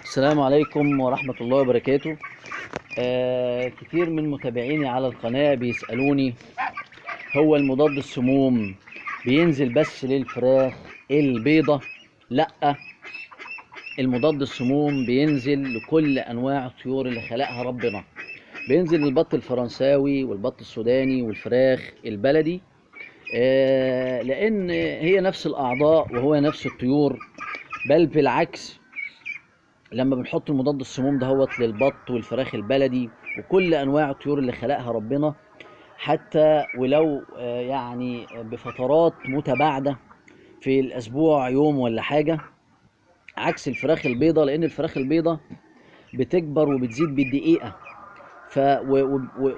السلام عليكم ورحمة الله وبركاته. كتير من متابعيني على القناة بيسألوني، هو المضاد السموم بينزل بس للفراخ البيضة؟ لأ، المضاد السموم بينزل لكل أنواع الطيور اللي خلقها ربنا. بينزل للبط الفرنساوي والبط السوداني والفراخ البلدي، لأن هي نفس الأعضاء وهو نفس الطيور. بل بالعكس، لما بنحط المضاد السموم دهوت للبط والفراخ البلدي وكل انواع الطيور اللي خلقها ربنا، حتى ولو يعني بفترات متباعده في الاسبوع يوم ولا حاجه، عكس الفراخ البيضه، لان الفراخ البيضه بتكبر وبتزيد بالدقيقه،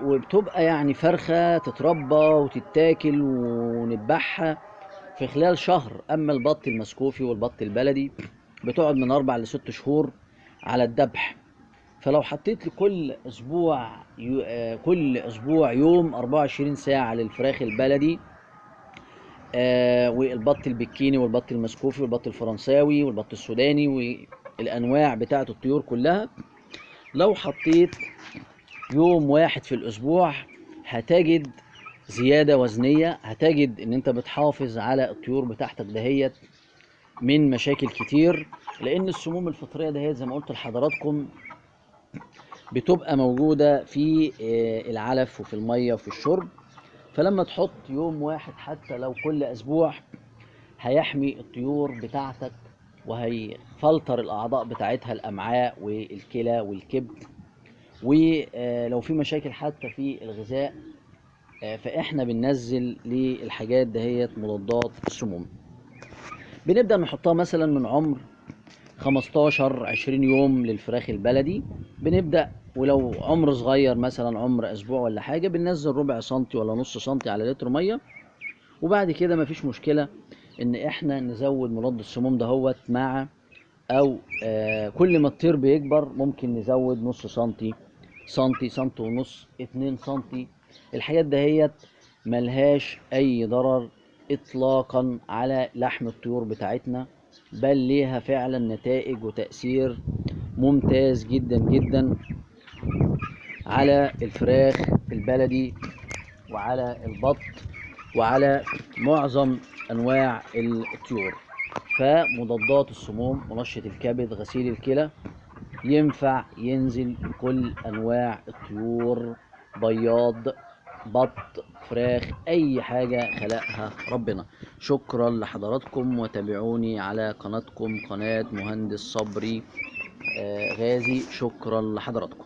وبتبقى يعني فرخه تتربى وتتاكل ونذبحها في خلال شهر. اما البط المسكوفي والبط البلدي بتقعد من 4 ل6 شهور على الذبح. فلو حطيت لكل اسبوع كل اسبوع يوم 24 ساعة للفراخ البلدي، والبط البكيني والبط المسكوفي والبط الفرنساوي والبط السوداني والانواع بتاعة الطيور كلها، لو حطيت يوم واحد في الاسبوع هتجد زيادة وزنية، هتجد ان انت بتحافظ على الطيور بتاعتك دهيت من مشاكل كتير. لان السموم الفطرية دهيت زي ما قلت لحضراتكم بتبقى موجودة في العلف وفي المية وفي الشرب. فلما تحط يوم واحد حتى لو كل اسبوع هيحمي الطيور بتاعتك، وهيفلتر الاعضاء بتاعتها، الامعاء والكلى والكبد. ولو في مشاكل حتى في الغذاء، فاحنا بننزل للحاجات دهيت مضادات السموم. بنبدأ نحطها مثلا من عمر 15-20 يوم للفراخ البلدي. بنبدأ ولو عمر صغير مثلا عمر اسبوع ولا حاجة، بننزل ربع سنتي ولا نص سنتي على لتر مية. وبعد كده مفيش مشكلة ان احنا نزود مضاد السموم دهوت مع او كل ما الطير بيكبر ممكن نزود نص سنتي، سنتي ونص، 2 سنتي. الحاجات دهيت ملهاش اي ضرر اطلاقا على لحم الطيور بتاعتنا، بل ليها فعلا نتائج وتأثير ممتاز جدا جدا على الفراخ البلدي وعلى البط وعلى معظم انواع الطيور. فمضادات السموم، منشط الكبد، غسيل الكلى، ينفع ينزل لكل انواع الطيور، بياض، بط، فراخ، اي حاجة خلقها ربنا. شكرا لحضراتكم، وتابعوني على قناتكم قناة مهندس صبري غازي. شكرا لحضراتكم.